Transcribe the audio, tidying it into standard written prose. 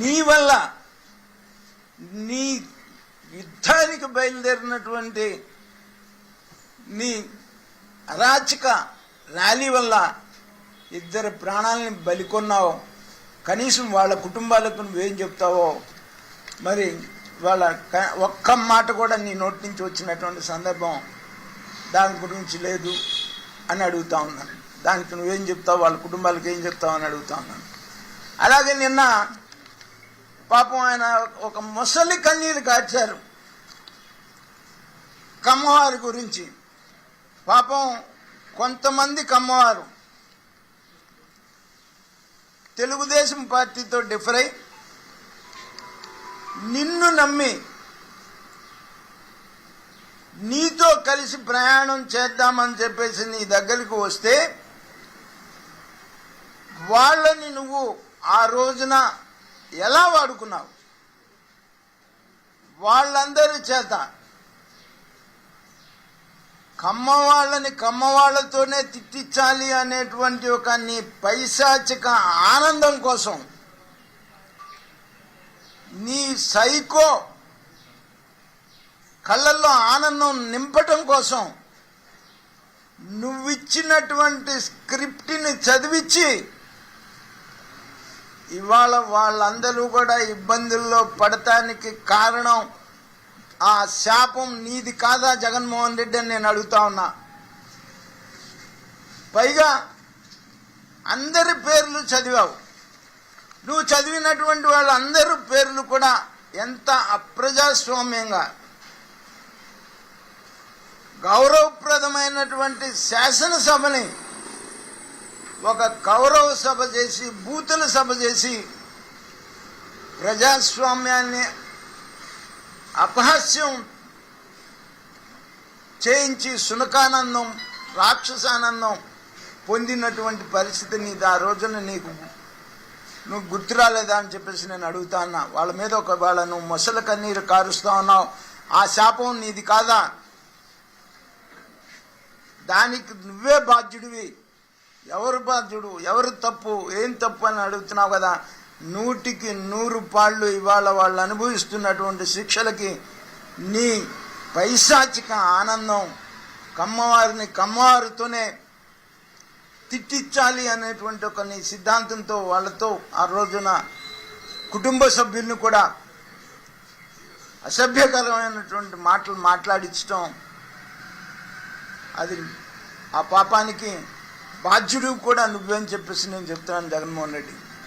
నీ వల్ల నీ యుద్ధానికి బయలుదేరినటువంటి నీ అరాచక ర్యాలీ వల్ల 2 ప్రాణాలని బలికొన్నావు. కనీసం వాళ్ళ కుటుంబాలకు నువ్వేం చెప్తావో మరి వాళ్ళ ఒక్క మాట కూడా నీ నోటి నుంచి వచ్చినటువంటి సందర్భం దాని గురించి లేదు అని అడుగుతా ఉన్నాను. దానికి నువ్వేం చెప్తావు, వాళ్ళ కుటుంబాలకు ఏం చెప్తావు అని అడుగుతా ఉన్నాను. అలాగే నిన్న పాపం ఆయన ఒక ముసలి కన్నీరు కార్చారు కమ్మవారి గురించి. పాపం కొంతమంది కమ్మవారు తెలుగుదేశం పార్టీతో డిఫర్ అయి నిన్ను నమ్మి నీతో కలిసి ప్రయాణం చేద్దామని చెప్పేసి నీ దగ్గరికి వస్తే వాళ్ళని నువ్వు ఆ రోజున ఎలా వాడుకున్నావు? వాళ్ళందరి చేత కమ్మవాళ్ళని కమ్మవాళ్లతోనే తిట్టించాలి అనేటువంటి ఒక నీ పైశాచిక ఆనందం కోసం, నీ సైకో కళ్ళల్లో ఆనందం నింపటం కోసం నువ్విచ్చినటువంటి స్క్రిప్ట్ని చదివించి ఇవాళ వాళ్ళందరూ కూడా ఇబ్బందుల్లో పడటానికి కారణం ఆ శాపం నీది కాదా జగన్మోహన్ రెడ్డి అని నేను అడుగుతా ఉన్నా. పైగా అందరి పేర్లు చదివావు. నువ్వు చదివినటువంటి వాళ్ళందరూ పేర్లు కూడా ఎంత అప్రజాస్వామ్యంగా గౌరవప్రదమైనటువంటి శాసనసభని ఒక కౌరవ సభ చేసి, బూతుల సభ చేసి ప్రజాస్వామ్యాన్ని అపహాస్యం చేయించి సునకానందం, రాక్షసానందం పొందినటువంటి పరిస్థితి నీది. ఆ రోజున నువ్వు గుర్తు రాలేదా అని చెప్పేసి నేను అడుగుతా ఉన్నా. వాళ్ళ మీద వాళ్ళ నువ్వు మొసల కన్నీరు కారుస్తా ఉన్నావు. ఆ శాపం నీది కాదా? దానికి నువ్వే బాధ్యుడివి. ఎవరు బాధ్యుడు, ఎవరు తప్పు, ఏం తప్పు అని అడుగుతున్నావు కదా. 100కి 100 పాళ్ళు ఇవాళ వాళ్ళు అనుభవిస్తున్నటువంటి శిక్షలకి నీ పైశాచిక ఆనందం కమ్మవారిని కమ్మవారితోనే తిట్టించాలి అనేటువంటి ఒక నీ సిద్ధాంతంతో వాళ్ళతో ఆ రోజున కుటుంబ సభ్యుల్ని కూడా అసభ్యకరమైనటువంటి మాటలు మాట్లాడించడం, అది ఆ పాపానికి బాధ్యుడు కూడా నువ్వేం చెప్పేసి నేను చెప్తున్నాను జగన్మోహన్ రెడ్డి.